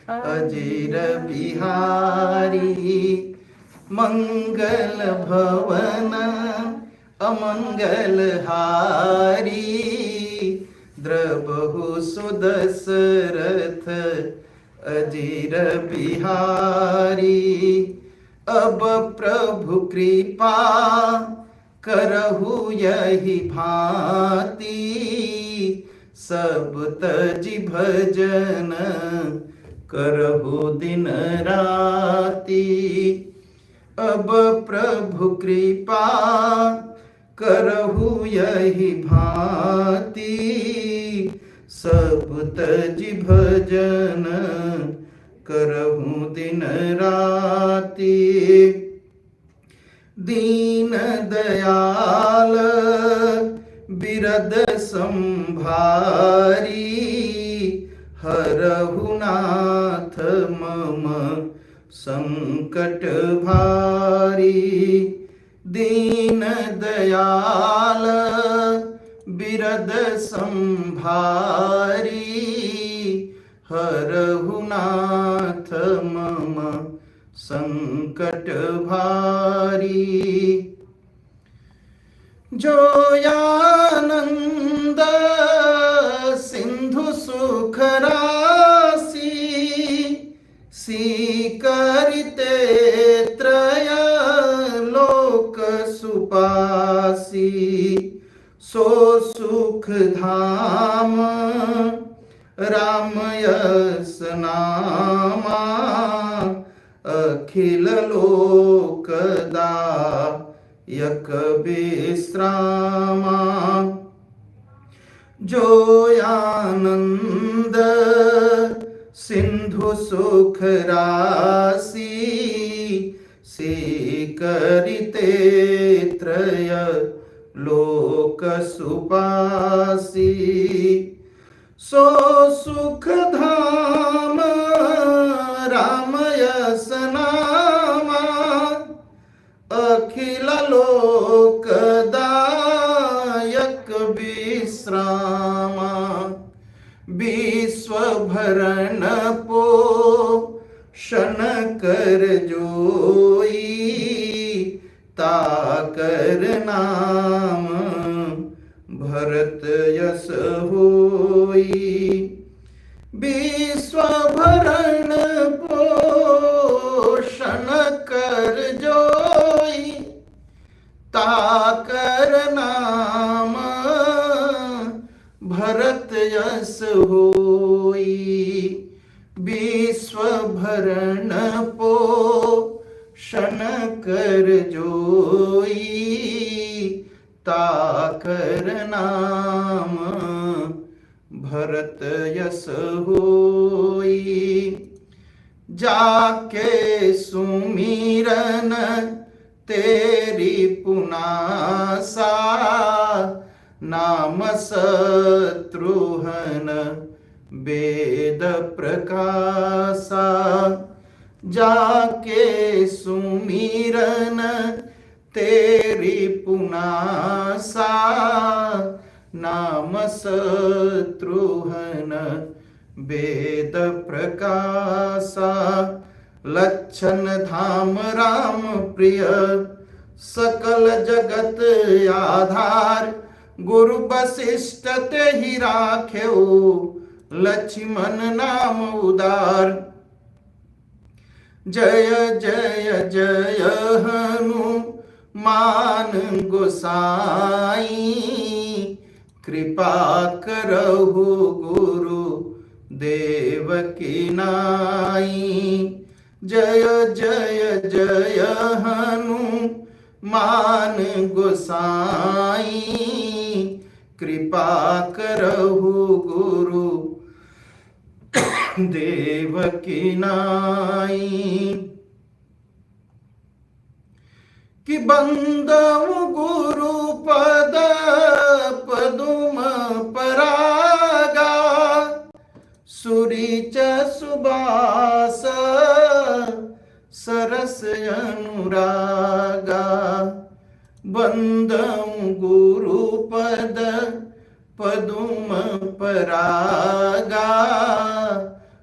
अजीर बिहारी मंगल भवन अमंगल हारी द्रबहु सुदशरथ अजीर बिहारी। अब प्रभु कृपा करहु यही भांति सब तजि भजन करहु दिन राति। अब प्रभु कृपा करहु यही भांति सब तजि भजन करहु दिन राति। दीन दयाल बिरद संभारी हरहु नाथ मम संकट भारी। दीन दयाल बिरद संभारी हरहु नाथ मम संकट भारी। जो आनंद सिंधु सुख राशि सीकरिते त्रय लोक सुपासी। सो सुख धाम राम यस नामा अखिल लोकदा यक विश्रामा। जो आनंद सिंधु सुख राशि सीकरिते त्रय लोक सुपासी। सो सुख धाम राम यस नामा अखिल लोक दायक विश्रामा। विश्व भरण पोषण कर जोई ताकर नाम भरत यस होई। विश्व भरण पोषण कर जोई ताकर नाम भरत यस होई। विश्व भरण पोषण कर जोई ताकर नाम भरत यस होई। जाके सुमिरन तेरी पुनासा नाम शत्रुहन वेद प्रकाशा। जाके सुमिरन तेरी पुनासा नाम शत्रुहन वेद प्रकाशा। लक्षण धाम राम प्रिय सकल जगत आधार गुरु वशिष्ठ ते ही राख्यो लक्ष्मण नाम उदार। जय जय जय हनुमान गोसाई कृपा करहु गुरु देव की नाई। जय जय जय हनुमान गोसाई कृपा करहु गुरु देव की नाई। कि बंदऊ गुरु पद पदुम परागा सुरिच सुबास सरस अनुरागा। बंदऊ गुरु पद पदुम परागा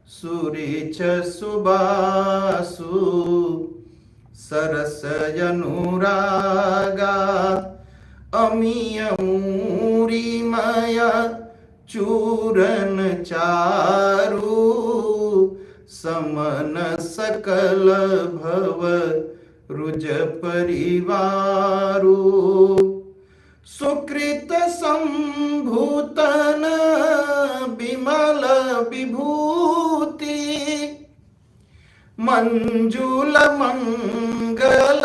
सुरिच सुबासु सरसयनुरागा अमीयमूरिमय चूरन चारु समन सकल भव रुज परिवारु सुकृत संभूतन विमल विभूति मंजुल मंगल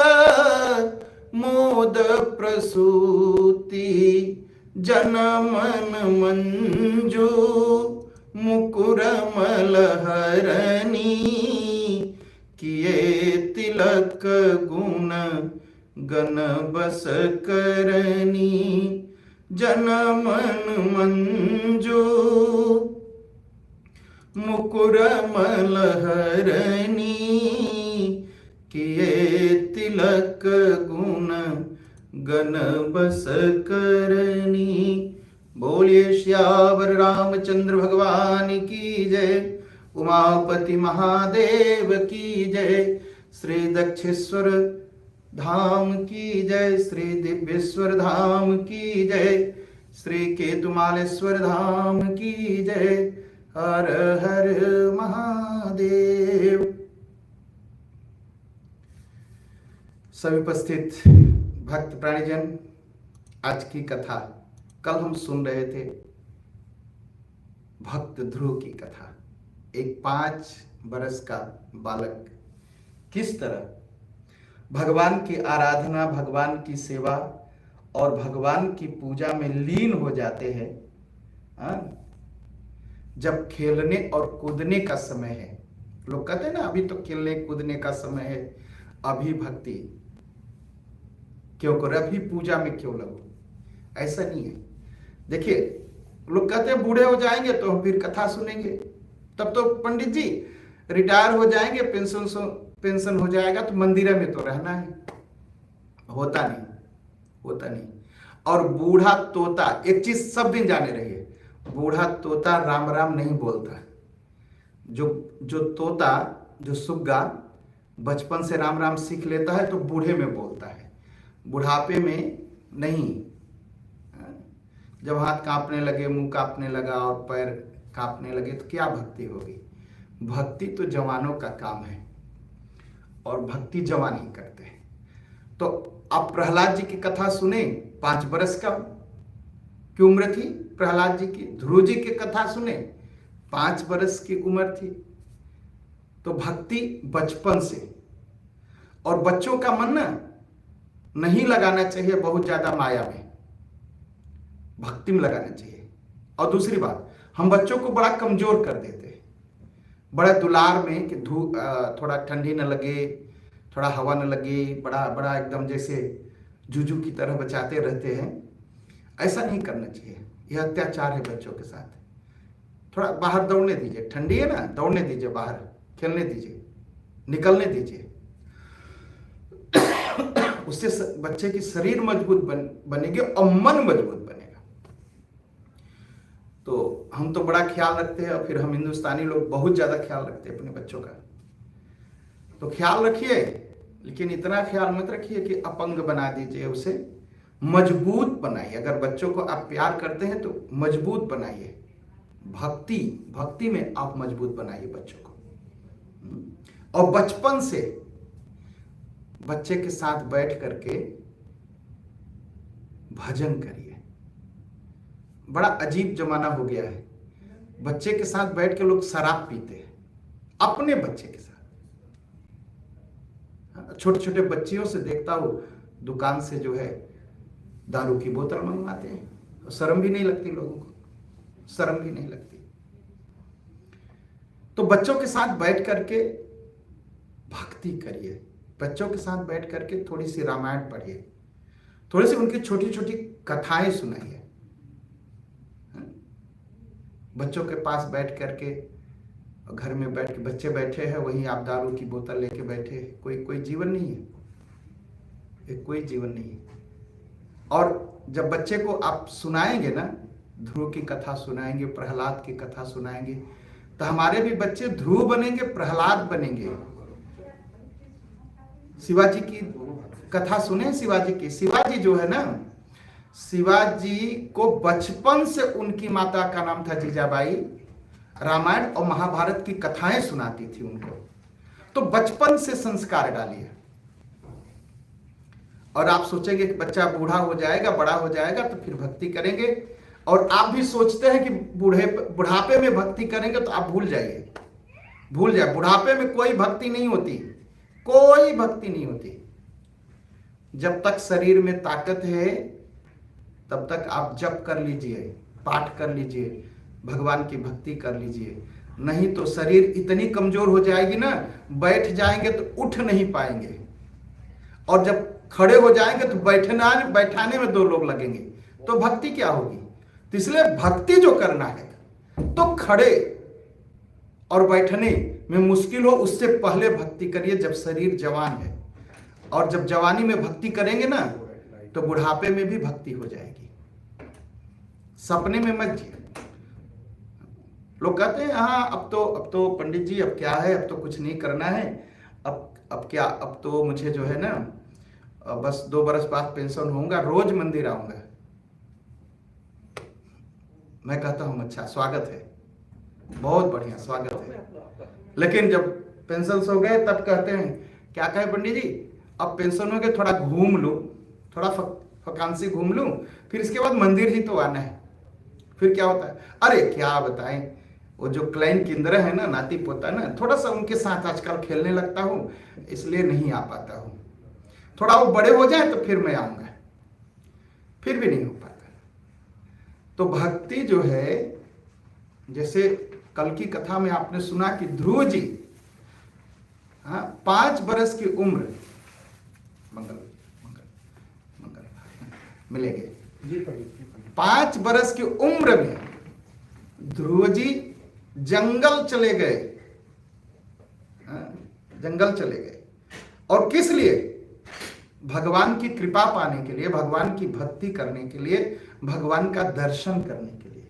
मोद प्रसूति जनमन मंजू मुकुर मलहरणी किए तिलक गुण गण बस करनी जनमन मंजू मुकुर मलहरणी किए तिलक गुण गण बस करनी। बोलिए श्यावर रामचंद्र भगवान की जय। उमापति महादेव की जय। श्री दक्षेश्वर धाम की जय। श्री दिव्येश्वर धाम की जय। श्री केतुमालेश्वर धाम की जय। हर हर महादेव। सभी उपस्थित भक्त प्राणीजन, आज की कथा, कल हम सुन रहे थे भक्त ध्रुव की कथा। एक 5 बरस का बालक किस तरह भगवान की आराधना, भगवान की सेवा और भगवान की पूजा में लीन हो जाते हैं जब खेलने और कूदने का समय है। लोग कहते हैं ना, अभी तो खेलने कूदने का समय है, अभी भक्ति क्यों करो, अभी पूजा में क्यों लगो। ऐसा नहीं है। देखिए, लोग कहते हैं बूढ़े हो जाएंगे तो हम फिर कथा सुनेंगे, तब तो पंडित जी रिटायर हो जाएंगे, पेंशन हो जाएगा तो मंदिर में तो रहना है। होता नहीं, होता नहीं। और बूढ़ा तोता, एक चीज सब दिन जाने रहिए, बूढ़ा तोता राम राम नहीं बोलता। जो तोता, जो सुग्गा बचपन से राम राम सीख लेता है तो बूढ़े में बोलता है, बुढ़ापे में नहीं। जब हाथ कांपने लगे, मुंह कांपने लगा और पैर कांपने लगे तो क्या भक्ति होगी। भक्ति तो जवानों का काम है और भक्ति जवान ही करते हैं। तो आप प्रहलाद जी की कथा सुने, 5 बरस का की उम्र थी प्रहलाद जी की। ध्रुव जी की कथा सुने, 5 बरस की उम्र थी। तो भक्ति बचपन से, और बच्चों का मन ना नहीं लगाना चाहिए बहुत ज्यादा माया में, भक्ति में लगाना चाहिए। और दूसरी बात, हम बच्चों को बड़ा कमजोर कर देते हैं, बड़ा दुलार में कि थोड़ा ठंडी न लगे, थोड़ा हवा न लगे, बड़ा बड़ा एकदम जैसे जूजू की तरह बचाते रहते हैं। ऐसा नहीं करना चाहिए, यह अत्याचार है बच्चों के साथ। थोड़ा बाहर दौड़ने दीजिए, ठंडी है ना, दौड़ने दीजिए, बाहर खेलने दीजिए, निकलने दीजिए। उससे बच्चे की शरीर मजबूत बनेगी और मन मजबूत बनेगा। तो हम तो बड़ा ख्याल रखते हैं, और फिर हम हिंदुस्तानी लोग बहुत ज्यादा ख्याल रखते हैं अपने बच्चों का। तो ख्याल रखिए, लेकिन इतना ख्याल मत रखिए कि अपंग बना दीजिए, उसे मजबूत बनाइए। अगर बच्चों को आप प्यार करते हैं तो मजबूत बनाइए। भक्ति में आप मजबूत बनाइए बच्चों को। और बचपन से बच्चे के साथ बैठ करके भजन करिए। बड़ा अजीब जमाना हो गया है, बच्चे के साथ बैठ के लोग शराब पीते हैं, अपने बच्चे के साथ। छोटे छोटे बच्चियों से देखता हूं, दुकान से जो है दारू की बोतल मंगवाते हैं। शर्म भी नहीं लगती लोगों को, शर्म भी नहीं लगती। तो बच्चों के साथ बैठ करके भक्ति करिए, बच्चों के साथ बैठ करके थोड़ी सी रामायण पढ़िए, थोड़ी सी उनकी छोटी छोटी कथाएं सुनाइए। बच्चों के पास बैठ करके, घर में बैठ के बच्चे बैठे हैं, वहीं आप दारू की बोतल लेके बैठे हैं। कोई जीवन नहीं है, ये कोई जीवन नहीं है। और जब बच्चे को आप सुनाएंगे ना, ध्रुव की कथा सुनाएंगे, प्रहलाद की कथा सुनाएंगे, तो हमारे भी बच्चे ध्रुव बनेंगे, प्रहलाद बनेंगे। शिवाजी की कथा सुने, शिवाजी की। शिवाजी जो है ना, शिवाजी को बचपन से उनकी माता का नाम था जीजाबाई, रामायण और महाभारत की कथाएं सुनाती थी उनको, तो बचपन से संस्कार डालिए। और आप सोचेंगे कि बच्चा बूढ़ा हो जाएगा, बड़ा हो जाएगा तो फिर भक्ति करेंगे, और आप भी सोचते हैं कि बुढ़ापे में भक्ति करेंगे, तो आप भूल जाइए, भूल जाए। बुढ़ापे में कोई भक्ति नहीं होती, कोई भक्ति नहीं होती। जब तक शरीर में ताकत है तब तक आप जप कर लीजिए, पाठ कर लीजिए, भगवान की भक्ति कर लीजिए। नहीं तो शरीर इतनी कमजोर हो जाएगी ना, बैठ जाएंगे तो उठ नहीं पाएंगे, और जब खड़े हो जाएंगे तो बैठाने में 2 लोग लगेंगे, तो भक्ति क्या होगी। तो इसलिए भक्ति जो करना है तो खड़े और बैठने में मुश्किल हो उससे पहले भक्ति करिए, जब शरीर जवान है। और जब जवानी में भक्ति करेंगे ना तो बुढ़ापे में भी भक्ति हो जाएगी। सपने में मत जिए। लोग कहते हैं हाँ अब तो पंडित जी अब क्या है, अब तो कुछ नहीं करना है, अब क्या, अब तो मुझे जो है ना बस 2 बरस बाद पेंशन होऊंगा, रोज मंदिर आऊंगा। मैं कहता हूं अच्छा स्वागत है, बहुत बढ़िया स्वागत है, लेकिन जब पेंशन हो गए तब कहते हैं क्या कहे पंडित जी, अब पेंशन हो गए थोड़ा घूम लूं, थोड़ा फकांसी घूम लूं, फिर इसके बाद मंदिर ही तो आना है। फिर क्या होता है, अरे क्या बताएं, वो जो क्लाइंट केंद्र है ना, नाती पोता ना, थोड़ा सा उनके साथ आजकल खेलने लगता हूँ, इसलिए नहीं आ पाता हूँ। थोड़ा वो बड़े हो जाए तो फिर मैं आऊंगा, फिर भी नहीं हो पाता। तो भक्ति जो है, जैसे कल की कथा में आपने सुना कि ध्रुव जी 5 बरस की उम्र, मंगल मिलेंगे, 5 बरस की उम्र में ध्रुव जी जंगल चले गए, जंगल चले गए। और किस लिए? भगवान की कृपा पाने के लिए, भगवान की भक्ति करने के लिए, भगवान का दर्शन करने के लिए,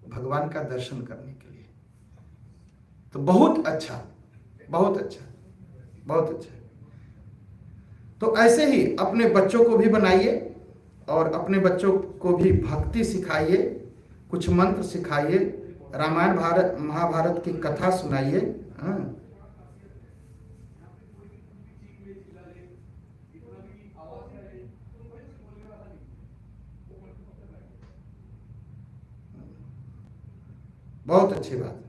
भगवान का दर्शन करने के लिए। तो बहुत अच्छा, बहुत अच्छा, बहुत अच्छा। तो ऐसे ही अपने बच्चों को भी बनाइए और अपने बच्चों को भी भक्ति सिखाइए, कुछ मंत्र सिखाइए, रामायण महाभारत की कथा सुनाइए। बहुत अच्छी बात,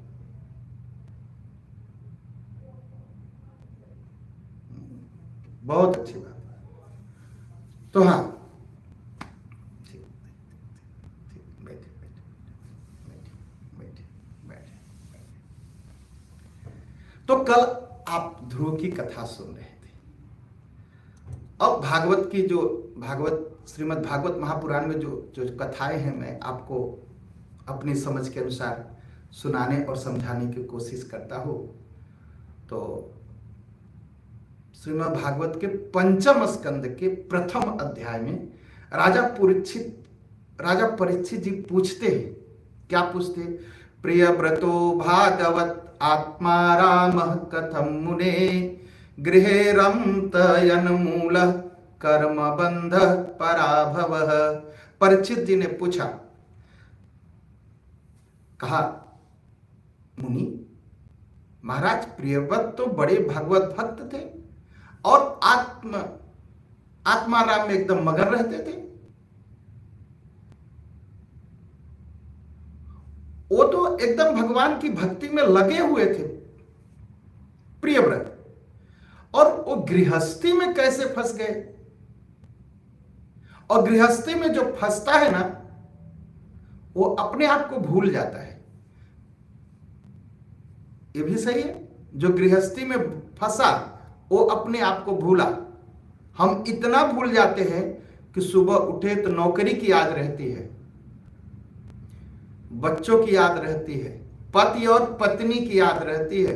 बहुत अच्छी बात। तो हाँ, तो कल आप ध्रुव की कथा सुन रहे थे। अब भागवत की जो श्रीमद् भागवत महापुराण में जो कथाएं हैं, मैं आपको अपनी समझ के अनुसार सुनाने और समझाने की कोशिश करता हूं। तो श्रीमद् भागवत के 5वें स्कंद के 1 अध्याय में राजा परीक्षित जी पूछते हैं, क्या पूछते? प्रिय व्रतो भागवत आत्मा राम कथम मुने गृहे रमतयन मूल कर्म बंध पराभव। परीक्षित जी ने पूछा, कहा मुनि महाराज प्रियव्रत तो बड़े भगवत भक्त थे और आत्माराम में एकदम मगन रहते थे। वो तो एकदम भगवान की भक्ति में लगे हुए थे प्रियव्रत, और वो गृहस्थी में कैसे फंस गए? और गृहस्थी में जो फंसता है ना, वो अपने आप को भूल जाता है। ये भी सही है, जो गृहस्थी में फंसा वो अपने आप को भूला। हम इतना भूल जाते हैं कि सुबह उठे तो नौकरी की याद रहती है, बच्चों की याद रहती है, पति और पत्नी की याद रहती है,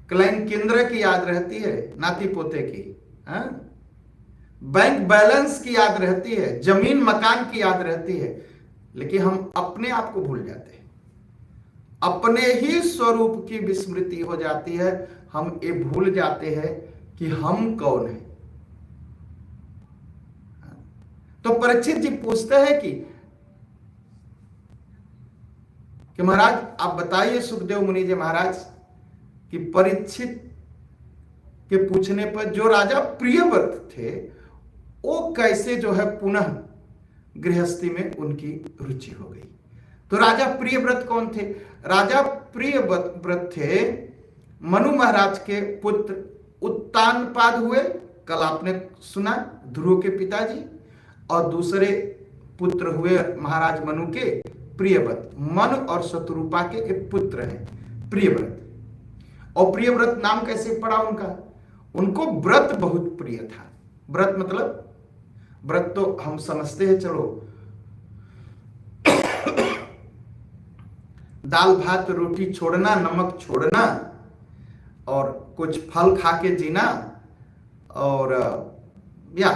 क्लाइंट केंद्र की याद रहती है, नाती पोते की, बैंक बैलेंस की याद रहती है, जमीन मकान की याद रहती है, लेकिन हम अपने आप को भूल जाते हैं, अपने ही स्वरूप की विस्मृति हो जाती है। हम ये भूल जाते हैं कि हम कौन हैं। तो परीक्षित जी पूछते हैं कि महाराज आप बताइए सुखदेव मुनि जी महाराज, कि परीक्षित के पूछने पर जो राजा प्रियव्रत थे वो कैसे जो है पुनः गृहस्थी में उनकी रुचि हो गई। तो राजा प्रियव्रत कौन थे? राजा प्रियव्रत थे मनु महाराज के पुत्र उत्तानपाद हुए, कल आपने सुना, ध्रुव के पिताजी, और दूसरे पुत्र हुए महाराज मनु के प्रियव्रत। मन और शत्रुपा के एक पुत्र हैं प्रियव्रत। और प्रियव्रत नाम कैसे पड़ा उनका? उनको व्रत बहुत प्रिय था। व्रत मतलब, व्रत तो हम समझते हैं, चलो दाल भात रोटी छोड़ना, नमक छोड़ना, और कुछ फल खा के जीना, और या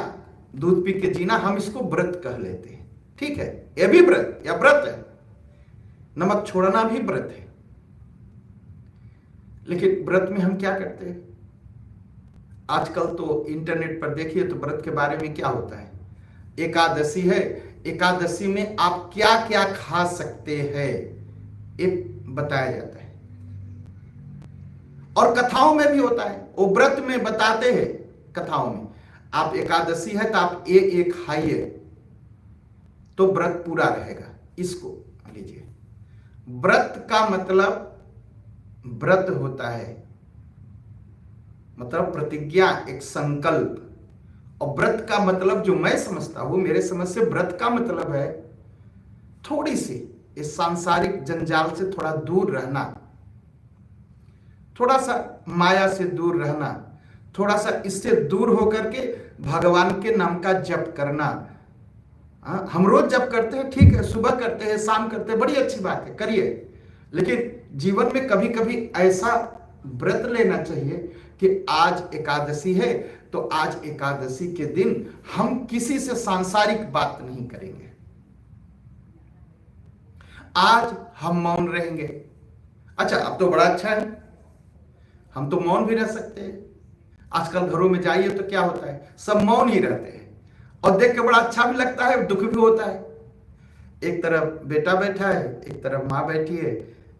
दूध पी के जीना, हम इसको व्रत कह लेते हैं। ठीक है, यह भी व्रत या व्रत है, नमक छोड़ना भी व्रत है। लेकिन व्रत में हम क्या करते हैं? आजकल तो इंटरनेट पर देखिए तो व्रत के बारे में क्या होता है। एकादशी है, एकादशी में आप क्या क्या खा सकते हैं ये बताया जाता है। और कथाओं में भी होता है, वो व्रत में बताते हैं कथाओं में, आप एकादशी है तो आप ये खाइए तो व्रत पूरा रहेगा। इसको लीजिए, व्रत का मतलब, व्रत होता है मतलब प्रतिज्ञा, एक संकल्प। और व्रत का मतलब जो मैं समझता हूं, मेरे समझ से व्रत का मतलब है थोड़ी सी इस सांसारिक जंजाल से थोड़ा दूर रहना, थोड़ा सा माया से दूर रहना, थोड़ा सा इससे दूर होकर के भगवान के नाम का जप करना। हम रोज जप करते हैं, ठीक है, सुबह करते हैं, शाम करते हैं, बड़ी अच्छी बात है, करिए। लेकिन जीवन में कभी कभी ऐसा व्रत लेना चाहिए कि आज एकादशी है तो आज एकादशी के दिन हम किसी से सांसारिक बात नहीं करेंगे, आज हम मौन रहेंगे। अच्छा, अब तो बड़ा अच्छा है, हम तो मौन भी रह सकते हैं। आजकल घरों में जाइए तो क्या होता है, सब मौन ही रहते हैं, और देख के बड़ा अच्छा भी लगता है, दुख भी होता है। एक तरफ बेटा बैठा है, एक तरफ माँ बैठी है,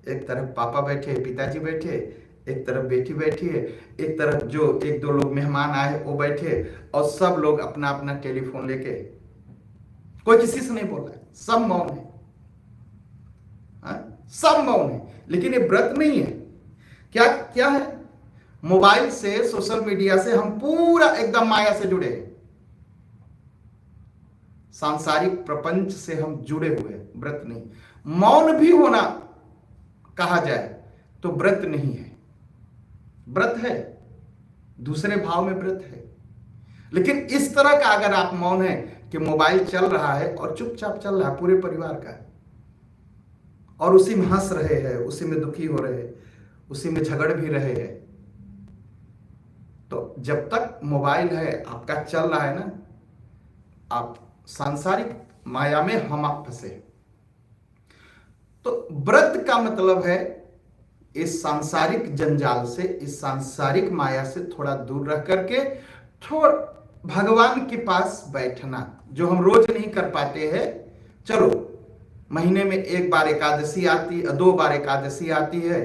एक तरफ पापा बैठे, पिताजी बैठे, एक तरफ बेटी बैठी है, एक तरफ जो एक दो लोग मेहमान आए वो बैठे, और सब लोग अपना अपना टेलीफोन लेके, कोई किसी से नहीं बोल रहा है, सब मौन है। सब मौन है। लेकिन ये व्रत नहीं है। क्या क्या है? मोबाइल से, सोशल मीडिया से हम पूरा एकदम माया से जुड़े हैं, सांसारिक प्रपंच से हम जुड़े हुए हैं। व्रत नहीं। मौन भी होना कहा जाए तो व्रत नहीं है। व्रत है, दूसरे भाव में व्रत है। लेकिन इस तरह का अगर आप मौन है कि मोबाइल चल रहा है और चुपचाप चल रहा है पूरे परिवार का, और उसी में हंस रहे हैं, उसी में दुखी हो रहे हैं, उसी में झगड़ भी रहे हैं, तो जब तक मोबाइल है आपका चल रहा है ना, आप सांसारिक माया में हम आप फंसे। तो व्रत का मतलब है इस सांसारिक जंजाल से, इस सांसारिक माया से थोड़ा दूर रह करके थोड़ा भगवान के पास बैठना, जो हम रोज नहीं कर पाते हैं। चलो, महीने में एक बार एकादशी आती है, 2 बार एकादशी आती है,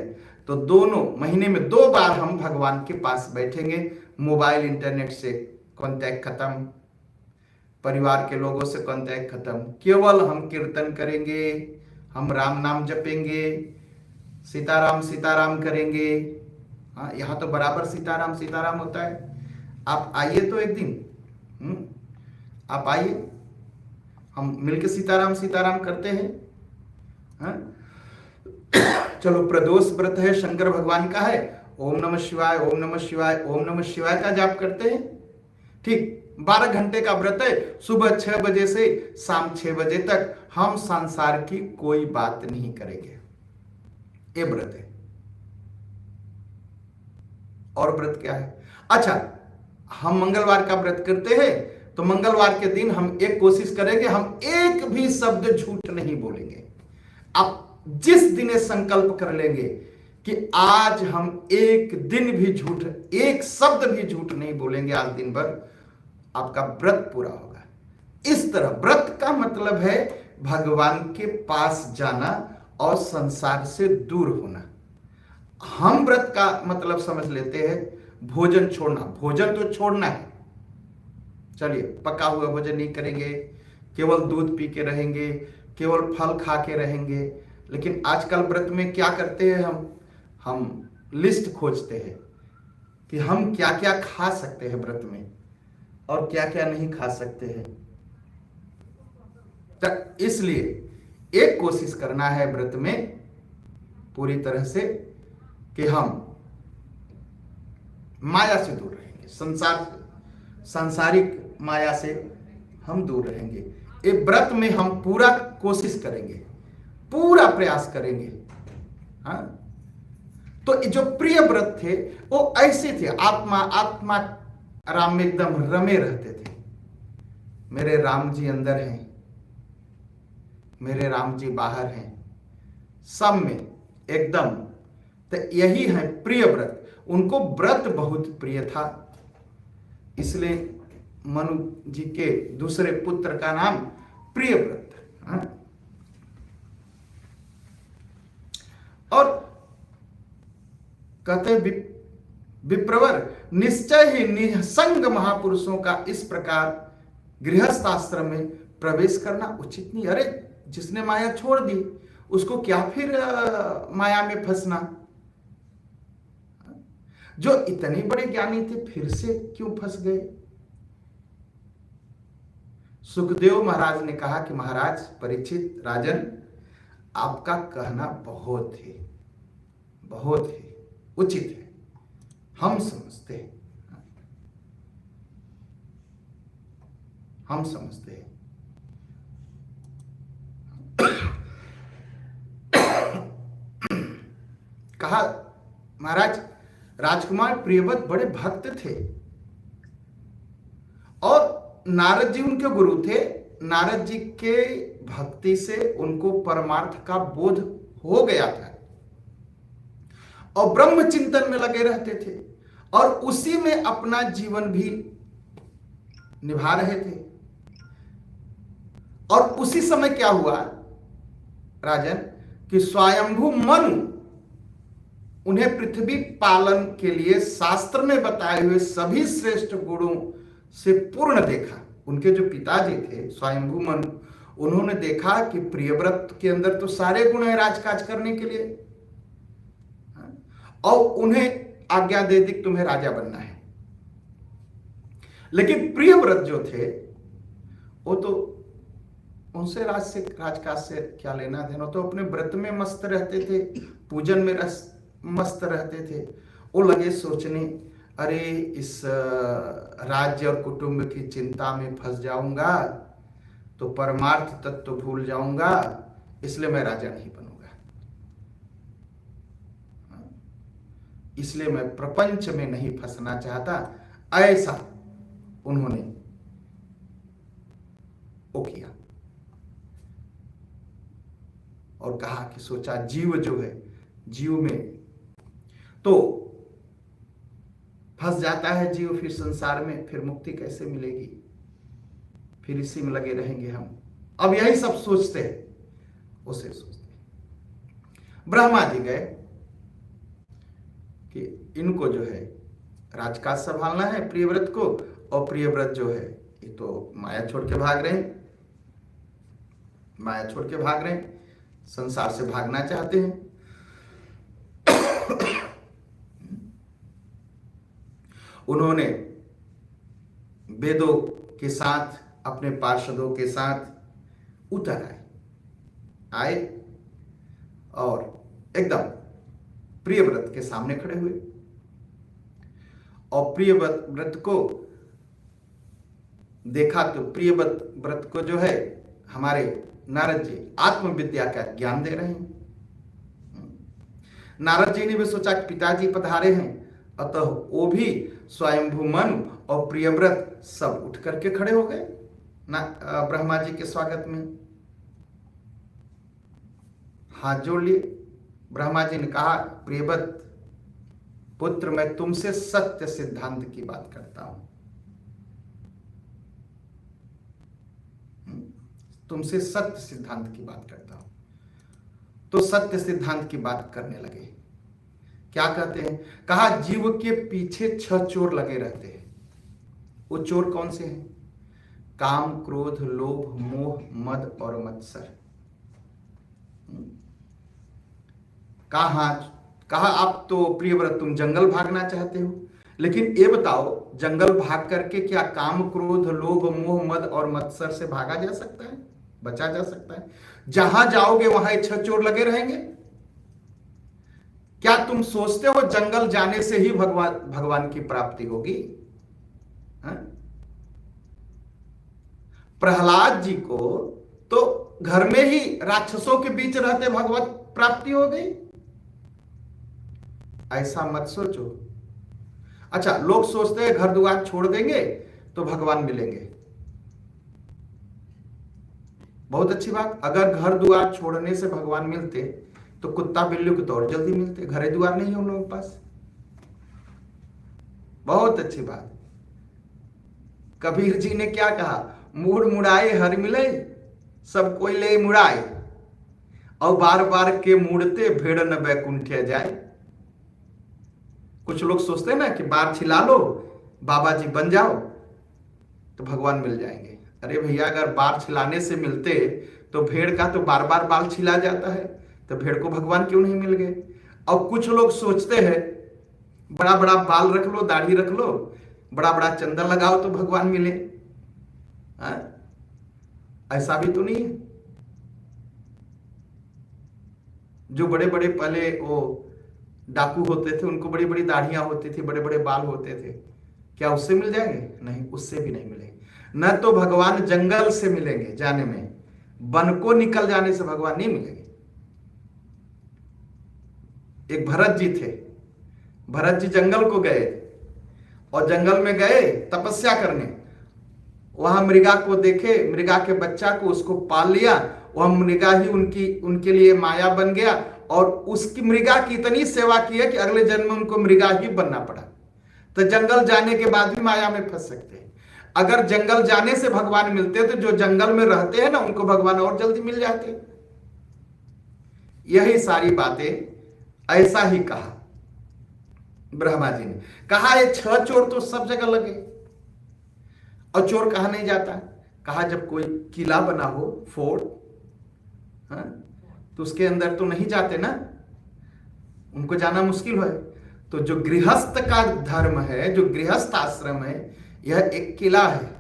तो दोनों महीने में 2 बार हम भगवान के पास बैठेंगे। मोबाइल इंटरनेट से कांटेक्ट खत्म, परिवार के लोगों से कांटेक्ट खत्म, केवल हम कीर्तन करेंगे, हम राम नाम जपेंगे, सीताराम सीताराम करेंगे। हाँ, यहाँ तो बराबर सीताराम सीताराम होता है। आप आइए तो एक दिन, आप आइए, हम मिलकर सीताराम सीताराम करते हैं। हाँ? चलो, प्रदोष व्रत है, शंकर भगवान का है, ओम नमः शिवाय, ओम नमः शिवाय, ओम नमः शिवाय का जाप करते हैं। ठीक, 12 घंटे का व्रत है, सुबह 6 बजे से शाम 6 बजे तक हम संसार की कोई बात नहीं करेंगे। ये व्रत है। और व्रत क्या है? अच्छा, हम मंगलवार का व्रत करते हैं, तो मंगलवार के दिन हम एक कोशिश करेंगे, हम एक भी शब्द झूठ नहीं बोलेंगे। आप जिस दिन संकल्प कर लेंगे कि आज हम एक दिन भी झूठ, एक शब्द भी झूठ नहीं बोलेंगे आज दिन भर, आपका व्रत पूरा होगा। इस तरह व्रत का मतलब है भगवान के पास जाना और संसार से दूर होना। हम व्रत का मतलब समझ लेते हैं भोजन छोड़ना। भोजन तो छोड़ना है, चलिए पका हुआ भोजन नहीं करेंगे, केवल दूध पी के रहेंगे, केवल फल खा के रहेंगे। लेकिन आजकल व्रत में क्या करते हैं, हम लिस्ट खोजते हैं कि हम क्या क्या खा सकते हैं व्रत में और क्या क्या नहीं खा सकते हैं। तो इसलिए एक कोशिश करना है व्रत में पूरी तरह से कि हम माया से दूर रहेंगे, सांसारिक माया से हम दूर रहेंगे। एक व्रत में हम पूरा कोशिश करेंगे, पूरा प्रयास करेंगे। हाँ, तो जो प्रिय व्रत थे वो ऐसे थे, आत्मा राम में एकदम रमे रहते थे। मेरे राम जी अंदर हैं, मेरे राम जी बाहर हैं, सब में एकदम। तो यही है प्रिय व्रत। उनको व्रत बहुत प्रिय था, इसलिए मनु जी के दूसरे पुत्र का नाम प्रिय व्रत था। और कहते विप्रवर निश्चय ही निसंग महापुरुषों का इस प्रकार गृहस्थ आश्रम में प्रवेश करना उचित नहीं। अरे जिसने माया छोड़ दी उसको क्या फिर माया में फंसना। जो इतने बड़े ज्ञानी थे फिर से क्यों फंस गए। सुखदेव महाराज ने कहा कि महाराज परीक्षित राजन, आपका कहना बहुत ही उचित है, हम समझते हैं, कहा महाराज राजकुमार प्रियव्रत बड़े भक्त थे और नारद जी उनके गुरु थे। नारद जी के भक्ति से उनको परमार्थ का बोध हो गया था और ब्रह्म चिंतन में लगे रहते थे और उसी में अपना जीवन भी निभा रहे थे। और उसी समय क्या हुआ राजन कि स्वयंभू मनु उन्हें पृथ्वी पालन के लिए शास्त्र में बताए हुए सभी श्रेष्ठ गुणों से पूर्ण देखा। उनके जो पिताजी थे स्वयंभू मनु, उन्होंने देखा कि प्रियव्रत के अंदर तो सारे गुण है राजकाज करने के लिए, और उन्हें आज्ञा दे दी तुम्हें राजा बनना है। लेकिन प्रियव्रत जो थे वो तो उनसे राजकाज से क्या लेना देना, तो अपने व्रत में मस्त रहते थे, पूजन में मस्त रहते थे। वो लगे सोचने, अरे इस राज्य और कुटुंब की चिंता में फंस जाऊंगा तो परमार्थ तत्व भूल जाऊंगा, इसलिए मैं राजा नहीं बनूंगा, इसलिए मैं प्रपंच में नहीं फंसना चाहता। ऐसा उन्होंने वो किया और कहा कि सोचा जीव जो है, जीव में तो फंस जाता है जीव, फिर संसार में फिर मुक्ति कैसे मिलेगी, फिर इसी में लगे रहेंगे हम। अब यही सब सोचते हैं, उसे सोचते। ब्रह्मा जी गए कि इनको जो है राजकाज संभालना है प्रियव्रत को, और प्रियव्रत जो है ये तो माया छोड़ के भाग रहे हैं, संसार से भागना चाहते हैं। उन्होंने वेदों के साथ अपने पार्षदों के साथ उतर आए और एकदम प्रियव्रत के सामने खड़े हुए और प्रियव्रत को देखा तो प्रियव्रत को जो है हमारे नारद जी आत्मविद्या का ज्ञान दे रहे हैं। नारद जी ने भी सोचा कि पिताजी पधारे हैं, अतः वो भी स्वयंभू मनु और प्रियव्रत सब उठ करके खड़े हो गए ना ब्रह्मा जी के स्वागत में, हाथ जोड़ लिए। ब्रह्मा जी ने कहा, प्रियव्रत पुत्र, मैं तुमसे सत्य सिद्धांत की बात करता हूं, तुमसे सत्य सिद्धांत की बात करता हूं। तो सत्य सिद्धांत की बात करने लगे। क्या कहते हैं? कहा, जीव के पीछे 6 चोर लगे रहते हैं। वो चोर कौन से हैं? काम, क्रोध, लोभ, मोह, मद और मत्सर। कहा आप तो प्रियव्रत तुम जंगल भागना चाहते हो, लेकिन ये बताओ, जंगल भाग करके क्या काम, क्रोध, लोभ, मोह, मद और मत्सर से भागा जा सकता है, बचा जा सकता है? जहां जाओगे वहां 6 चोर लगे रहेंगे। क्या तुम सोचते हो जंगल जाने से ही भगवान की प्राप्ति होगी? प्रहलाद जी को तो घर में ही राक्षसों के बीच रहते भगवत प्राप्ति हो गई। ऐसा मत सोचो। अच्छा, लोग सोचते हैं घर द्वार छोड़ देंगे तो भगवान मिलेंगे। बहुत अच्छी बात। अगर घर द्वार छोड़ने से भगवान मिलते तो कुत्ता बिल्ली को तो और जल्दी मिलते। घरे द्वार नहीं है उन लोगों के पास। बहुत अच्छी बात। कबीर जी ने क्या कहा? मूड मुड़ाए हर मिले, सब कोई ले मुड़ाए, और बार बार के मुड़ते भेड़ न बैकुंठे जाए। कुछ लोग सोचते हैं ना कि बार छिला लो, बाबा जी बन जाओ तो भगवान मिल जाएंगे। अरे भैया, अगर बाल छिलाने से मिलते तो भेड़ का तो बार बार बाल छिला जाता है, तो भेड़ को भगवान क्यों नहीं मिल गए? और कुछ लोग सोचते हैं बड़ा बड़ा बाल रख लो, दाढ़ी रख लो, बड़ा बड़ा चंदन लगाओ तो भगवान मिले। ऐसा भी तो नहीं है। जो बड़े बड़े पहले वो डाकू होते थे, उनको बड़ी बड़ी दाढ़ियां होती थी, बड़े बड़े बाल होते थे, क्या उससे मिल जाएंगे? नहीं, उससे भी नहीं मिलेंगे। न तो भगवान जंगल से मिलेंगे जाने में, वन को निकल जाने से भगवान नहीं मिलेंगे। एक भरत जी थे। भरत जी जंगल को गए और जंगल में गए तपस्या करने। वहां मृगा को देखे, मृगा के बच्चा को, उसको पाल लिया। वह मृगा ही उनके लिए माया बन गया, और उसकी मृगा की इतनी सेवा की है कि अगले जन्म में उनको मृगा ही बनना पड़ा। तो जंगल जाने के बाद भी माया में फंस सकते हैं। अगर जंगल जाने से भगवान मिलते तो जो जंगल में रहते हैं ना, उनको भगवान और जल्दी मिल जाते। यही सारी बातें ऐसा ही कहा ब्रह्मा जी ने। कहा ये 6 चोर तो सब जगह लगे। और चोर कहा नहीं जाता? कहा जब कोई किला बना हो, फोर्ट, तो उसके अंदर तो नहीं जाते ना, उनको जाना मुश्किल है। तो जो गृहस्थ का धर्म है, जो गृहस्थ आश्रम है, यह एक किला है।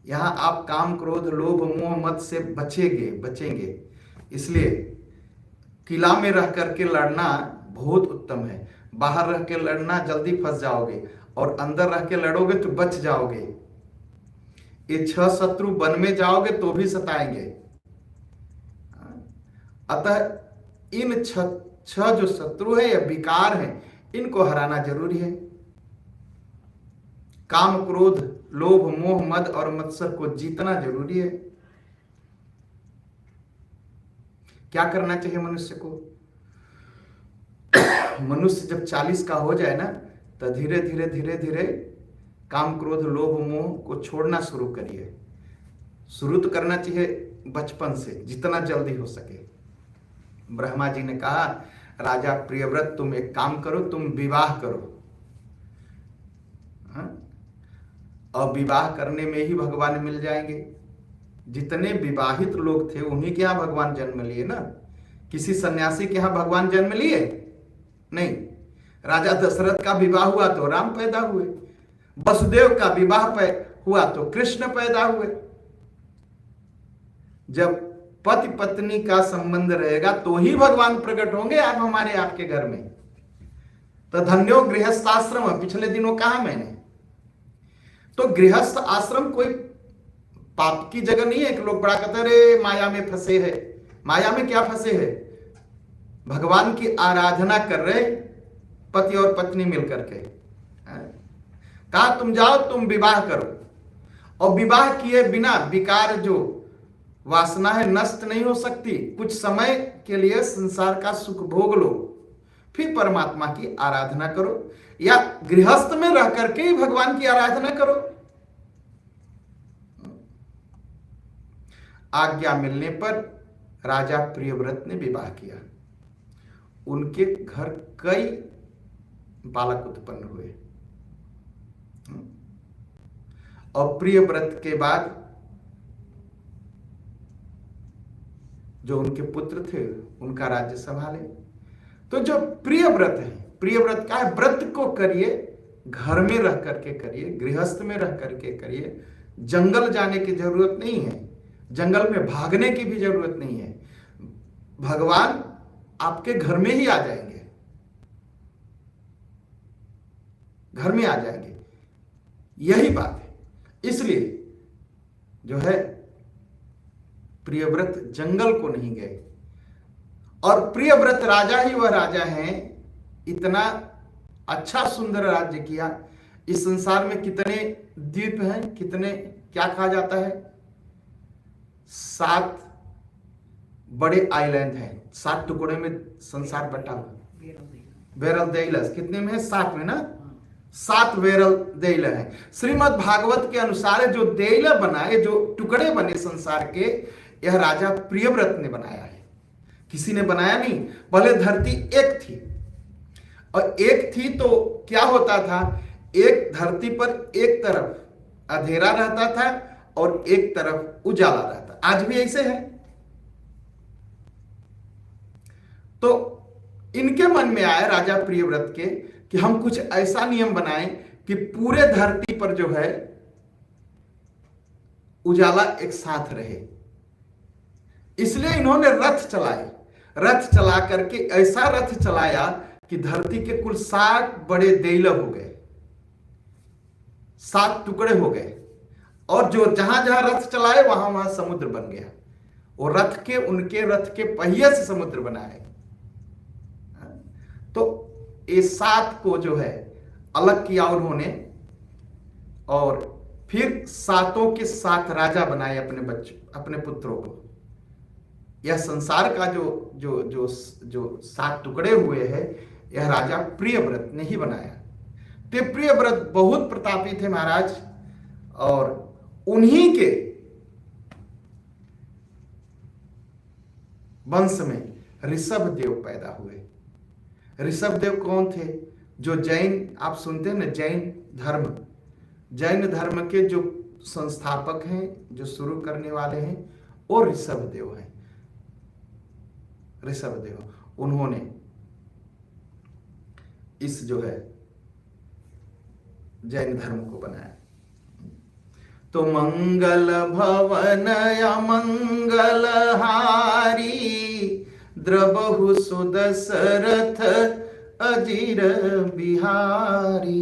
यहां आप काम, क्रोध, लोभ, मोह, मद से बचेंगे। इसलिए किला में रह करके लड़ना बहुत उत्तम है। बाहर रह के लड़ना जल्दी फंस जाओगे, और अंदर रह के लड़ोगे तो बच जाओगे। ये 6 शत्रु वन में जाओगे तो भी सताएंगे। अतः इन 6 जो शत्रु है या विकार है, इनको हराना जरूरी है। काम, क्रोध, लोभ, मोह, मद और मत्सर को जीतना जरूरी है। क्या करना चाहिए मनुष्य को? मनुष्य जब 40 का हो जाए ना, तो धीरे धीरे काम, क्रोध, लोभ, मोह को छोड़ना शुरू करिए। शुरू तो करना चाहिए बचपन से, जितना जल्दी हो सके। ब्रह्मा जी ने कहा, राजा प्रियव्रत तुम एक काम करो, तुम विवाह करो। और विवाह करने में ही भगवान मिल जाएंगे। जितने विवाहित लोग थे उन्हीं के यहां भगवान जन्म लिए ना। किसी सन्यासी के यहां भगवान जन्म लिए नहीं। राजा दशरथ का विवाह हुआ तो राम पैदा हुए, वसुदेव का विवाह हुआ तो कृष्ण पैदा हुए। जब पति पत्नी का संबंध रहेगा तो ही भगवान प्रकट होंगे आप हमारे आपके घर में। तो धन्यो गृहस्थ आश्रम, पिछले दिनों कहा मैंने। तो गृहस्थ आश्रम कोई पाप की जगह नहीं है कि लोग बड़ा कहते रे माया में फंसे है। माया में क्या फंसे है? भगवान की आराधना कर रहे पति और पत्नी मिलकर के। कहा तुम जाओ, तुम विवाह करो, और विवाह किए बिना विकार जो वासना है नष्ट नहीं हो सकती। कुछ समय के लिए संसार का सुख भोग लो, फिर परमात्मा की आराधना करो, या गृहस्थ में रह करके ही भगवान की आराधना करो। आज्ञा मिलने पर राजा प्रियव्रत ने विवाह किया। उनके घर कई बालक उत्पन्न हुए, और प्रियव्रत के बाद जो उनके पुत्र थे उनका राज्य संभाले। तो जो प्रियव्रत है, प्रियव्रत का है, व्रत को करिए, घर में रह करके करिए, गृहस्थ में रह करके करिए, जंगल जाने की जरूरत नहीं है, जंगल में भागने की भी जरूरत नहीं है। भगवान आपके घर में ही आ जाएंगे, घर में आ जाएंगे, यही बात है। इसलिए जो है प्रियव्रत जंगल को नहीं गए, और प्रियव्रत राजा ही वह राजा हैं, इतना अच्छा सुंदर राज्य किया। इस संसार में कितने द्वीप हैं, कितने, क्या कहा जाता है, 7 बड़े आइलैंड हैं, 7 टुकड़े में संसार बटा हुआ। वेरल देइलस कितने में है, 7 में ना, 7 वेरल देइल है। श्रीमद् भागवत के अनुसार जो देइल बनाए, जो टुकड़े बने संसार के, यह राजा प्रियव्रत ने बनाया है, किसी ने बनाया नहीं। पहले धरती एक थी, और एक थी तो क्या होता था, एक धरती पर एक तरफ अंधेरा रहता था और एक तरफ उजाला रहता। आज भी ऐसे है। तो इनके मन में आया राजा प्रियव्रत के कि हम कुछ ऐसा नियम बनाएं कि पूरे धरती पर जो है उजाला एक साथ रहे। इसलिए इन्होंने रथ चलाए, रथ चला करके ऐसा रथ चलाया कि धरती के कुल 7 बड़े देइल हो गए, 7 टुकड़े हो गए, और जो जहां जहां रथ चलाए वहां वहां समुद्र बन गया। वो रथ के, उनके रथ के पहिए से समुद्र बना है। तो ये 7 को जो है अलग किया उन्होंने, और फिर 7 के 7 राजा बनाए अपने बच्चों, अपने पुत्रों को। यह संसार का जो जो जो जो 7 टुकड़े हुए हैं, यह राजा प्रियव्रत ने ही बनाया। ते प्रियव्रत बहुत प्रतापी थे महाराज, और उन्हीं के वंश में ऋषभ देव पैदा हुए। ऋषभ देव कौन थे? जो जैन, आप सुनते हैं ना, जैन धर्म, जैन धर्म के जो संस्थापक हैं, जो शुरू करने वाले हैं, वो ऋषभ देव हैं। ऋषभ देव, उन्होंने इस जो है जैन धर्म को बनाया। तो मंगल भवन अमंगल हारी, द्रबहु सुदशरथ अजीर बिहारी।